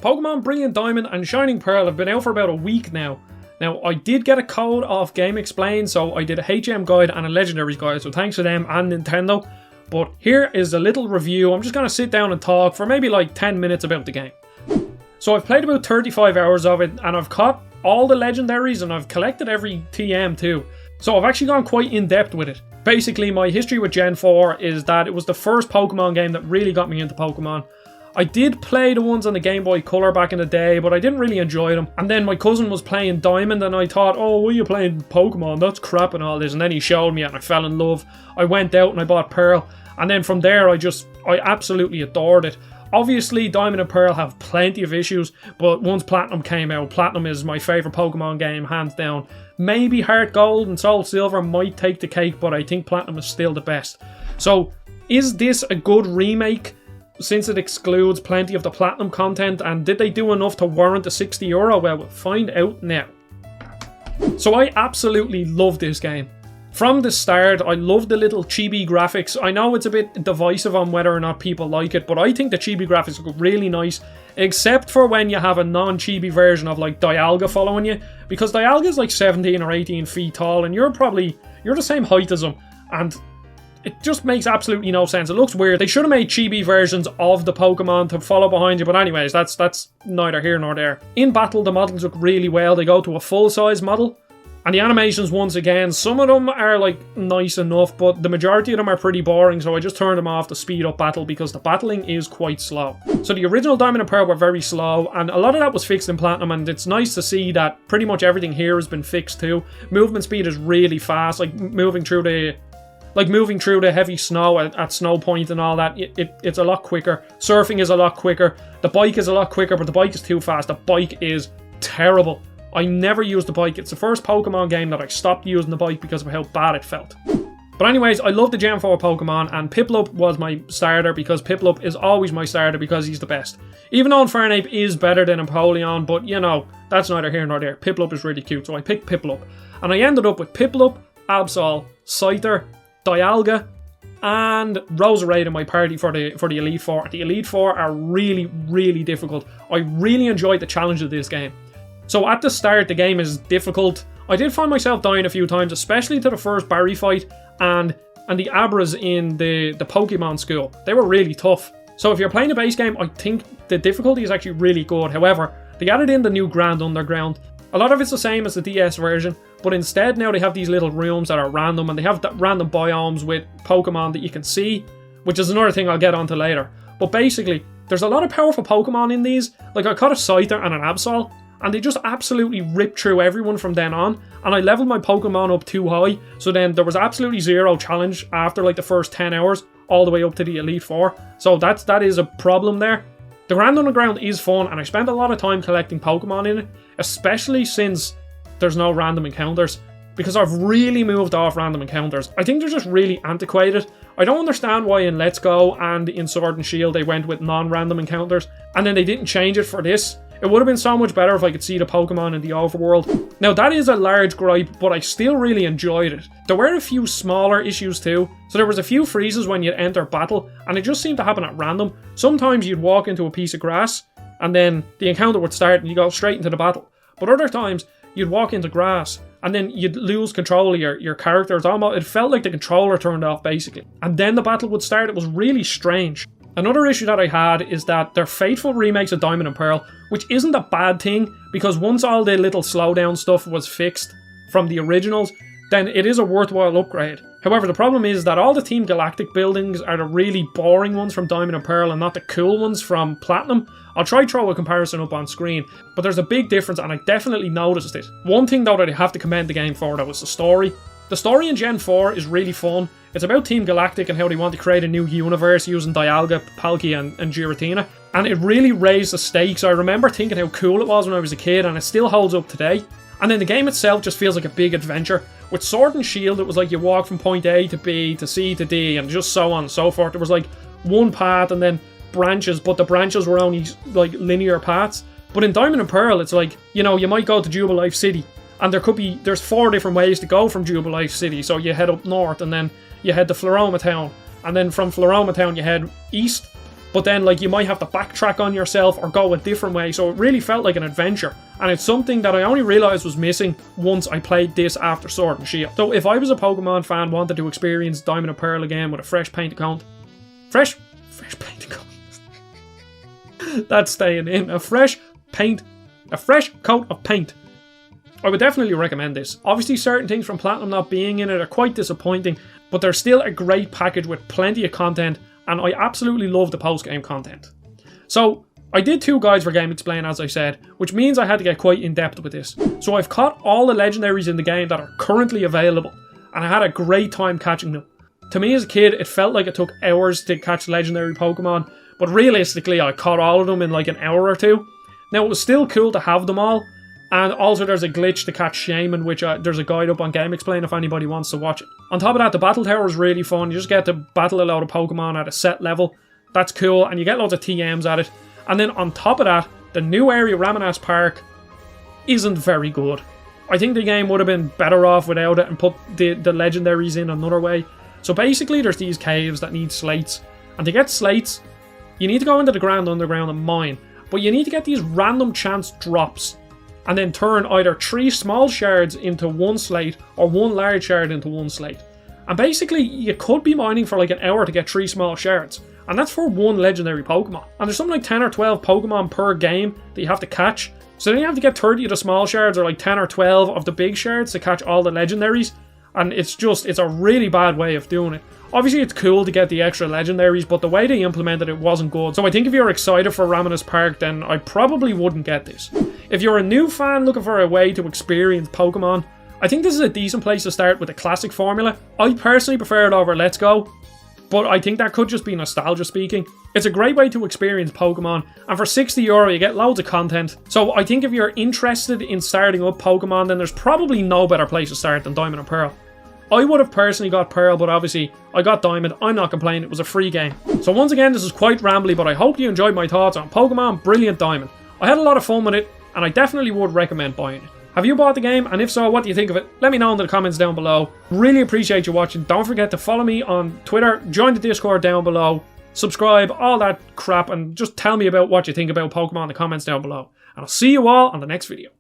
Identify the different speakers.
Speaker 1: Pokemon Brilliant Diamond and Shining Pearl have been out for about a week now. Now, I did get a code off Game Explained, so I did a HM guide and a Legendaries guide, so thanks to them and Nintendo. But here is a little review. I'm just going to sit down and talk for maybe like 10 minutes about the game. So I've played about 35 hours of it, and I've caught all the Legendaries, and I've collected every TM too. So I've actually gone quite in-depth with it. Basically, my history with Gen 4 is that it was the first Pokemon game that really got me into Pokemon. I did play the ones on the Game Boy Color back in the day, but I didn't really enjoy them. And then my cousin was playing Diamond, and I thought, oh, why are you playing Pokemon? That's crap and all this. And then he showed me it, and I fell in love. I went out and I bought Pearl. And then from there, I absolutely adored it. Obviously, Diamond and Pearl have plenty of issues, but once Platinum came out, Platinum is my favourite Pokemon game, hands down. Maybe Heart Gold and Soul Silver might take the cake, but I think Platinum is still the best. So, is this a good remake, since it excludes plenty of the Platinum content, and did they do enough to warrant the €60? Well, we'll find out now. So I absolutely love this game. From the start, I love the little chibi graphics. I know it's a bit divisive on whether or not people like it, but I think the chibi graphics look really nice, except for when you have a non-chibi version of like Dialga following you, because Dialga is like 17 or 18 feet tall, and you're the same height as him, and it just makes absolutely no sense. It looks weird. They should have made chibi versions of the Pokemon to follow behind you, but anyways, that's neither here nor there. In battle, the models look really well. They go to a full-size model. And the animations, once again, some of them are like nice enough, but the majority of them are pretty boring, so I just turned them off to speed up battle because the battling is quite slow. So the original Diamond and Pearl were very slow, and a lot of that was fixed in Platinum, and it's nice to see that pretty much everything here has been fixed too. Movement speed is really fast, like moving through the heavy snow at Snow Point and all that, it's a lot quicker. Surfing is a lot quicker. The bike is a lot quicker, but the bike is too fast. The bike is terrible. I never used the bike. It's the first Pokemon game that I stopped using the bike because of how bad it felt. But anyways, I love the Gen 4 Pokemon, and Piplup was my starter because Piplup is always my starter because he's the best. Even though Infernape is better than Empoleon, but you know, that's neither here nor there. Piplup is really cute, so I picked Piplup. And I ended up with Piplup, Absol, Scyther, Dialga, and Roserade in my party for the Elite Four. The Elite Four are really, really difficult. I really enjoyed the challenge of this game. So at the start, the game is difficult. I did find myself dying a few times, especially to the first Barry fight and the Abras in the Pokemon school. They were really tough. So if you're playing the base game, I think the difficulty is actually really good. However, they added in the new Grand Underground. A lot of it's the same as the DS version, but instead now they have these little rooms that are random, and they have random biomes with Pokemon that you can see, which is another thing I'll get onto later. But basically, there's a lot of powerful Pokemon in these. Like I caught a Scyther and an Absol, and they just absolutely ripped through everyone from then on, and I leveled my Pokemon up too high, so then there was absolutely zero challenge after like the first 10 hours, all the way up to the Elite Four. So that is a problem there. The Grand Underground is fun, and I spent a lot of time collecting Pokemon in it, especially since there's no random encounters, because I've really moved off random encounters. I think they're just really antiquated. I don't understand why in Let's Go and in Sword and Shield they went with non-random encounters, and then they didn't change it for this. It would have been so much better if I could see the Pokemon in the overworld. Now that is a large gripe, but I still really enjoyed it. There were a few smaller issues too. So there was a few freezes when you'd enter battle, and it just seemed to happen at random. Sometimes you'd walk into a piece of grass, and then the encounter would start and you go straight into the battle. But other times, you'd walk into grass, and then you'd lose control of your character. It felt like the controller turned off basically. And then the battle would start. It was really strange. Another issue that I had is that they're faithful remakes of Diamond and Pearl, which isn't a bad thing, because once all the little slowdown stuff was fixed from the originals, then it is a worthwhile upgrade. However, the problem is that all the Team Galactic buildings are the really boring ones from Diamond and Pearl and not the cool ones from Platinum. I'll try throw a comparison up on screen, but there's a big difference and I definitely noticed it. One thing though that I have to commend the game for though is the story. The story in Gen 4 is really fun. It's about Team Galactic and how they want to create a new universe using Dialga, Palkia and Giratina. And it really raised the stakes. I remember thinking how cool it was when I was a kid, and it still holds up today. And then the game itself just feels like a big adventure. With Sword and Shield, it was like you walk from point A to B to C to D and just so on and so forth. There was like one path and then branches, but the branches were only like linear paths. But in Diamond and Pearl, it's like, you know, you might go to Jubilife City, and there's 4 different ways to go from Jubilife City. So you head up north, and then you head to Floroma Town, and then from Floroma Town you head east, but then like you might have to backtrack on yourself or go a different way, so it really felt like an adventure, and it's something that I only realised was missing once I played this after Sword and Shield. So if I was a Pokemon fan wanted to experience Diamond and Pearl again with a fresh painted coat, fresh painted coat, that's staying in, a fresh coat of paint, I would definitely recommend this. Obviously certain things from Platinum not being in it are quite disappointing, but they're still a great package with plenty of content, and I absolutely love the post-game content. So I did 2 guides for Game Explain, as I said, which means I had to get quite in-depth with this. So I've caught all the legendaries in the game that are currently available, and I had a great time catching them. To me as a kid, it felt like it took hours to catch legendary Pokemon, but realistically I caught all of them in like an hour or 2. Now it was still cool to have them all, and also there's a glitch to catch Shaman, which there's a guide up on Game Explain if anybody wants to watch it. On top of that, the battle tower is really fun. You just get to battle a lot of Pokemon at a set level. That's cool, and you get loads of TMs at it. And then on top of that, the new area, Ramanas Park, isn't very good. I think the game would have been better off without it and put the legendaries in another way. So basically there's these caves that need slates, and to get slates, you need to go into the Grand Underground and mine, but you need to get these random chance drops, and then turn either 3 small shards into 1 slate or 1 large shard into 1 slate. And basically you could be mining for like an hour to get 3 small shards, and that's for 1 legendary Pokemon. And there's something like 10 or 12 Pokemon per game that you have to catch, so then you have to get 30 of the small shards or like 10 or 12 of the big shards to catch all the legendaries, and it's a really bad way of doing it. Obviously it's cool to get the extra legendaries, but the way they implemented it wasn't good. So I think if you're excited for Ramanas Park, then I probably wouldn't get this. If you're a new fan looking for a way to experience Pokemon, I think this is a decent place to start with the classic formula. I personally prefer it over Let's Go, but I think that could just be nostalgia speaking. It's a great way to experience Pokemon, and for €60 you get loads of content. So I think if you're interested in starting up Pokemon, then there's probably no better place to start than Diamond and Pearl. I would have personally got Pearl, but obviously I got Diamond. I'm not complaining, it was a free game. So once again, this is quite rambly, but I hope you enjoyed my thoughts on Pokemon Brilliant Diamond. I had a lot of fun with it, and I definitely would recommend buying it. Have you bought the game? And if so, what do you think of it? Let me know in the comments down below. Really appreciate you watching. Don't forget to follow me on Twitter, join the Discord down below, subscribe, all that crap, and just tell me about what you think about Pokemon in the comments down below. And I'll see you all on the next video.